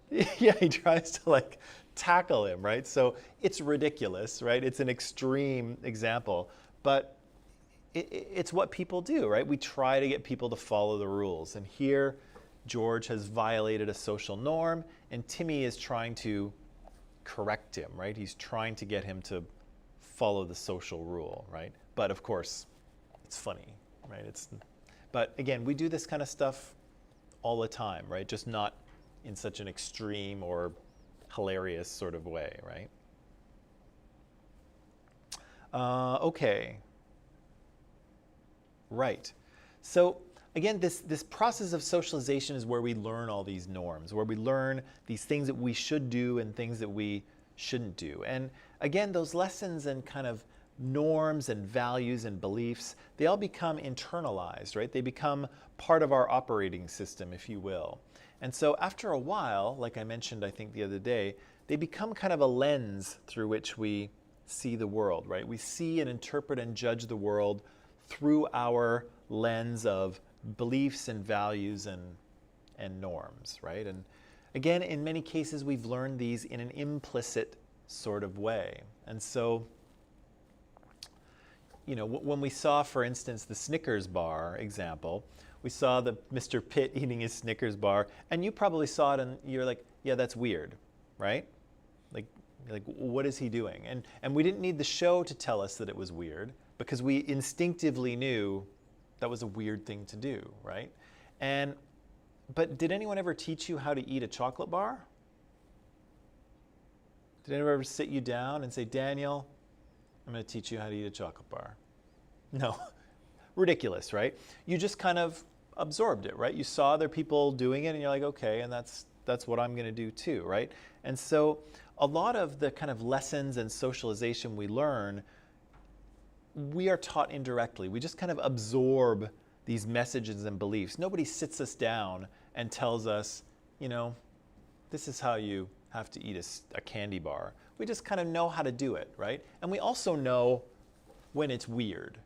Yeah, he tries to like tackle him, right? So it's ridiculous, right? It's an extreme example, but it's what people do, right? We try to get people to follow the rules. And here, George has violated a social norm, and Timmy is trying to correct him, right? He's trying to get him to follow the social rule, right? But of course, it's funny, right? But again, we do this kind of stuff all the time, right? Just not in such an extreme or hilarious sort of way, right? Okay. Right. So again, this process of socialization is where we learn all these norms, where we learn these things that we should do and things that we shouldn't do. And again, those lessons and kind of norms and values and beliefs, they all become internalized, right? They become part of our operating system, if you will. And so after a while, like I mentioned, I think the other day, they become kind of a lens through which we see the world, right? We see and interpret and judge the world through our lens of beliefs and values and norms, right? And again, in many cases, we've learned these in an implicit sort of way. And so, when we saw, for instance, the Snickers bar example, we saw the Mr. Pitt eating his Snickers bar, and you probably saw it and you're like, yeah, that's weird, right? Like what is he doing? And we didn't need the show to tell us that it was weird, because we instinctively knew that was a weird thing to do, right? But did anyone ever teach you how to eat a chocolate bar? Did anyone ever sit you down and say, Daniel, I'm going to teach you how to eat a chocolate bar? No. Ridiculous, right? You just kind of absorbed it, right? You saw other people doing it and you're like, okay, and that's what I'm going to do too, right? And so a lot of the kind of lessons and socialization we learn, we are taught indirectly. We just kind of absorb these messages and beliefs. Nobody sits us down and tells us, this is how you have to eat a candy bar. We just kind of know how to do it, right? And we also know when it's weird,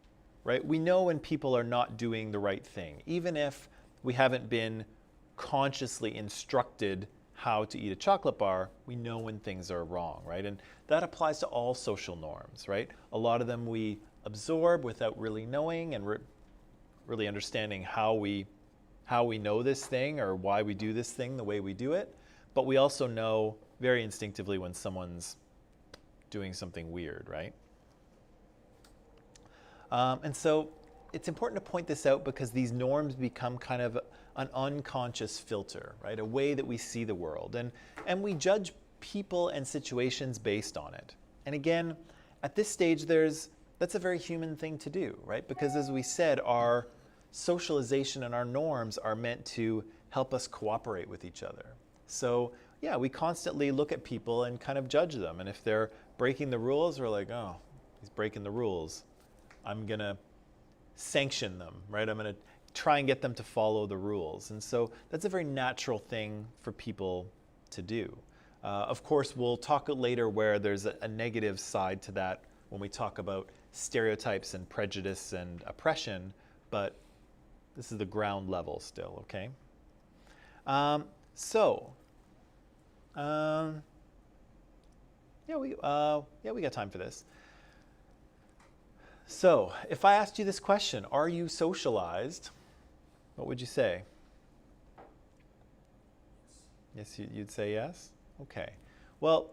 right? We know when people are not doing the right thing, even if we haven't been consciously instructed how to eat a chocolate bar, we know when things are wrong, right? And that applies to all social norms, right? A lot of them we absorb without really knowing and really understanding how we know this thing or why we do this thing the way we do it. But we also know very instinctively when someone's doing something weird, right? And so it's important to point this out because these norms become kind of an unconscious filter, right? A way that we see the world. And we judge people and situations based on it. And again, at this stage, that's a very human thing to do, right? Because as we said, our socialization and our norms are meant to help us cooperate with each other. So yeah, we constantly look at people and kind of judge them. And if they're breaking the rules, we're like, oh, he's breaking the rules. I'm going to sanction them, right? I'm going to try and get them to follow the rules. And so that's a very natural thing for people to do. Of course, we'll talk later where there's a negative side to that when we talk about stereotypes and prejudice and oppression, but this is the ground level still, okay? Yeah, we got time for this. So, if I asked you this question, are you socialized? What would you say? Yes, you'd say yes? Okay. Well,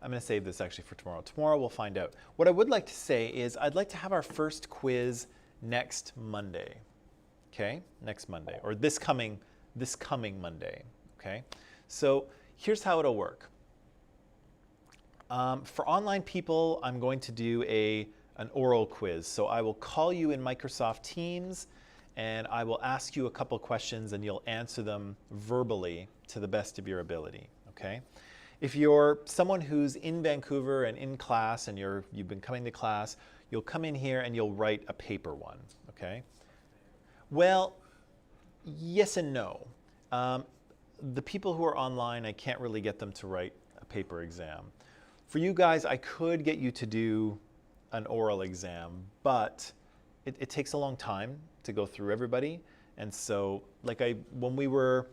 I'm going to save this actually for tomorrow. Tomorrow we'll find out. What I would like to say is I'd like to have our first quiz next Monday. Okay? Next Monday, or this coming Monday. Okay? So, here's how it'll work. For online people, I'm going to do an oral quiz. So I will call you in Microsoft Teams and I will ask you a couple questions and you'll answer them verbally to the best of your ability, okay? If you're someone who's in Vancouver and in class and you've been coming to class, you'll come in here and you'll write a paper one, okay? Well, yes and no. The people who are online, I can't really get them to write a paper exam. For you guys, I could get you to do an oral exam, but it takes a long time to go through everybody. And so, when we were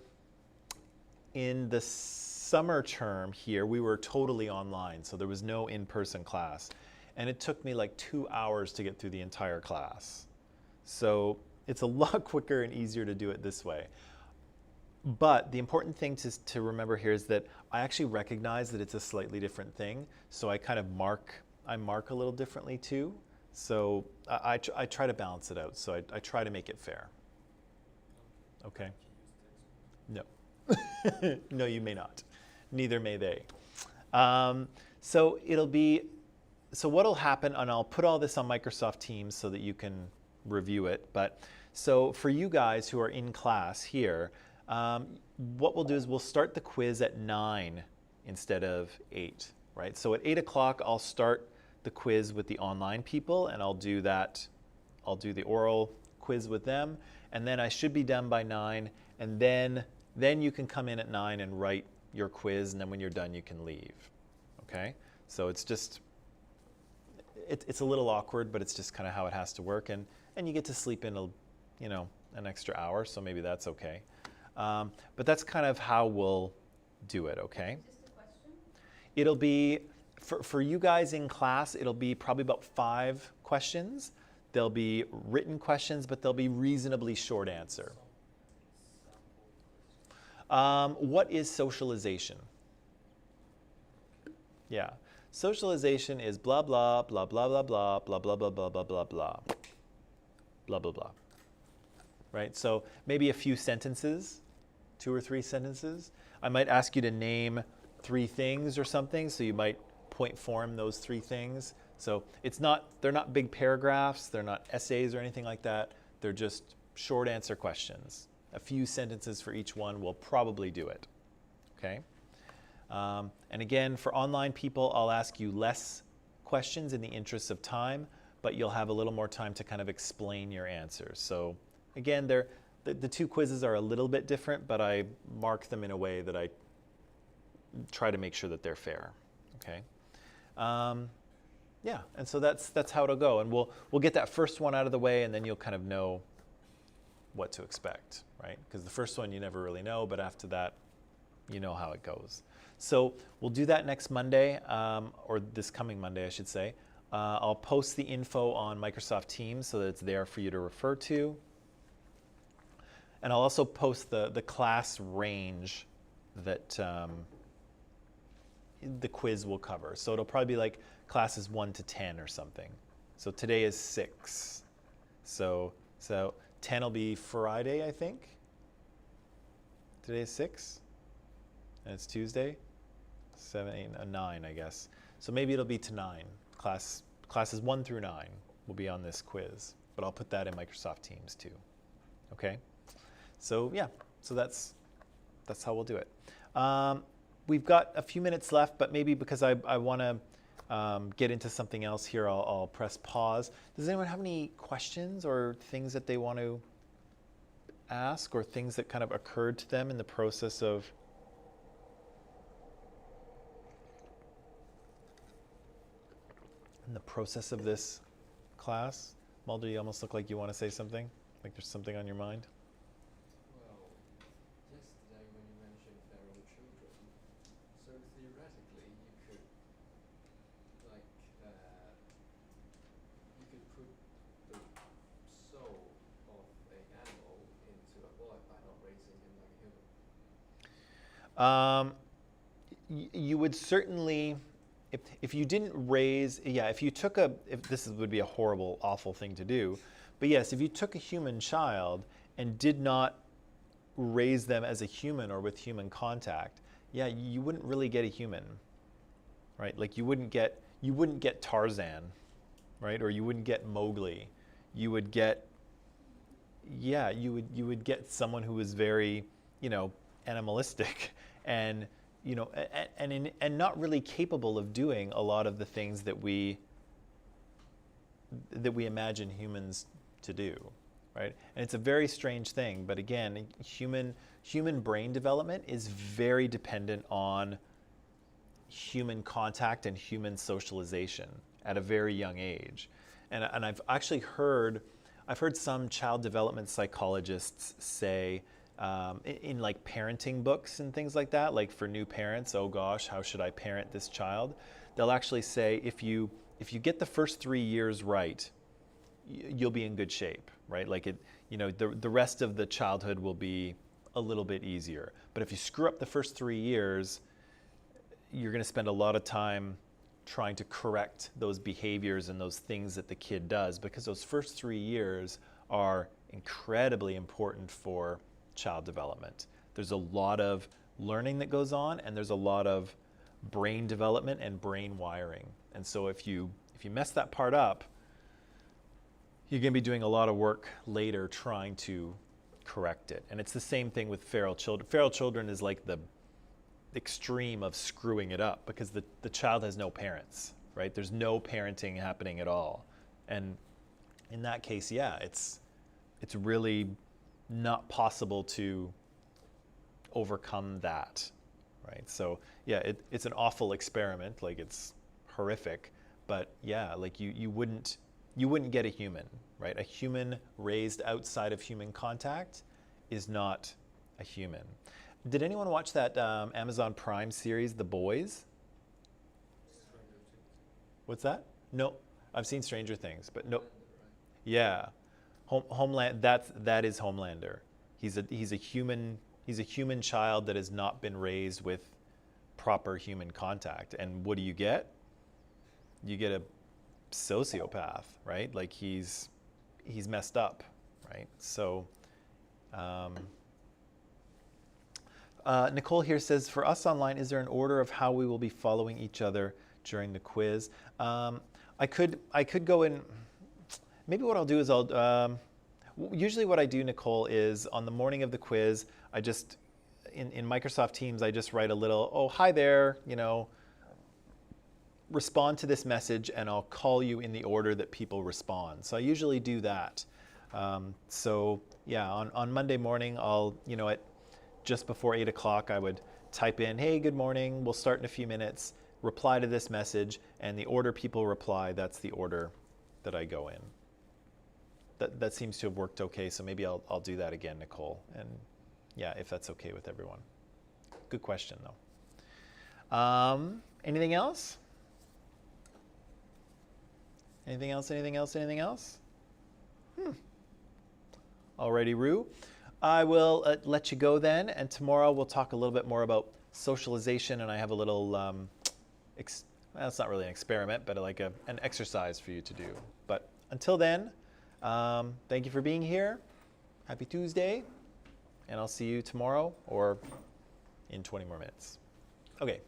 in the summer term here, we were totally online, so there was no in-person class. And it took me like 2 hours to get through the entire class. So it's a lot quicker and easier to do it this way. But the important thing to remember here is that I actually recognize that it's a slightly different thing. So I kind of mark a little differently too. So I try to balance it out. So I try to make it fair. Okay? No. No, you may not. Neither may they. So what'll happen, and I'll put all this on Microsoft Teams so that you can review it. But so for you guys who are in class here, what we'll do is we'll start the quiz at 9 instead of 8, right? So at 8 o'clock, I'll start the quiz with the online people, and I'll do the oral quiz with them, and then I should be done by 9, and then you can come in at 9 and write your quiz, and then when you're done, you can leave, okay? So it's just, it's a little awkward, but it's just kind of how it has to work, and you get to sleep in an extra hour, so maybe that's okay. But that's kind of how we'll do it, okay? Just a question. It'll be, for you guys in class, it'll be probably about 5 questions. There'll be written questions, but they'll be reasonably short answer. What is socialization? Yeah. Socialization is blah, blah, blah, blah, blah, blah, blah, blah, blah, blah, blah, blah, blah, blah, blah, blah. Right? So maybe a few sentences, 2 or 3 sentences. I might ask you to name 3 things or something, so you might point form those 3 things. So they're not big paragraphs, they're not essays or anything like that. They're just short answer questions. A few sentences for each one will probably do it, okay? And again, for online people, I'll ask you less questions in the interest of time, but you'll have a little more time to kind of explain your answers. So again, the 2 quizzes are a little bit different, but I mark them in a way that I try to make sure that they're fair, okay? Yeah, and so that's how it'll go. And we'll get that first one out of the way, and then you'll kind of know what to expect, right? Because the first one you never really know, but after that, you know how it goes. So we'll do that next Monday, or this coming Monday, I should say. I'll post the info on Microsoft Teams so that it's there for you to refer to. And I'll also post the class range that the quiz will cover. So it'll probably be like classes 1 to 10 or something. So today is 6. So 10 will be Friday, I think. Today is 6. And it's Tuesday. 7, 8, 9, I guess. So maybe it'll be to 9. Classes 1 through 9 will be on this quiz. But I'll put that in Microsoft Teams too. Okay? So yeah, so that's how we'll do it. We've got a few minutes left, but maybe because I want to get into something else here, I'll press pause. Does anyone have any questions or things that they want to ask, or things that kind of occurred to them in the process of this class? Mulder, you almost look like you want to say something, like there's something on your mind. Well, yesterday when you mentioned feral children, so theoretically you could, like, you could put the soul of an animal into a boy by not raising him like a human. You would certainly, if you didn't raise, if you took if this would be a horrible, awful thing to do, but yes, if you took a human child and did not raise them as a human or with human contact, you wouldn't really get a human, right? Like you wouldn't get Tarzan, right? Or you wouldn't get Mowgli. You would get, you would get someone who was very, animalistic and and not really capable of doing a lot of the things that we imagine humans to do, right? And it's a very strange thing, but again, human brain development is very dependent on human contact and human socialization at a very young age. And I've actually heard some child development psychologists say, in like parenting books and things like that, like for new parents, oh gosh, how should I parent this child? They'll actually say if you get the first 3 years right, you'll be in good shape, right? Like the rest of the childhood will be a little bit easier. But if you screw up the first 3 years, you're going to spend a lot of time trying to correct those behaviors and those things that the kid does, because those first 3 years are incredibly important for child development. There's a lot of learning that goes on, and there's a lot of brain development and brain wiring. And so if you mess that part up, you're going to be doing a lot of work later trying to correct it. And it's the same thing with feral children. Feral children is like the extreme of screwing it up, because the child has no parents, right? There's no parenting happening at all. And in that case, it's really not possible to overcome that, right? So it's an awful experiment, like it's horrific, but like you wouldn't get a human, right? A human raised outside of human contact is not a human. Did anyone watch that Amazon Prime series, The Boys? What's that? No, I've seen Stranger Things, but no. Yeah. Homeland. That is Homelander. He's a human child that has not been raised with proper human contact. And what do you get? You get a sociopath, right? Like he's messed up, right? So Nicole here says, for us online, is there an order of how we will be following each other during the quiz? I could go in. Maybe what I'll do is usually what I do, Nicole, is on the morning of the quiz, I just, in Microsoft Teams, I just write a little, oh, hi there, respond to this message, and I'll call you in the order that people respond. So I usually do that. On Monday morning, I'll, at just before 8 o'clock, I would type in, hey, good morning, we'll start in a few minutes, reply to this message, and the order people reply, that's the order that I go in. That seems to have worked okay, so maybe I'll do that again, Nicole, and if that's okay with everyone. Good question, though. Anything else? Anything else? Alrighty, Rue. I will let you go then, and tomorrow we'll talk a little bit more about socialization, and I have a little, it's not really an experiment, but like an exercise for you to do. But until then, thank you for being here. Happy Tuesday, and I'll see you tomorrow or in 20 more minutes. Okay.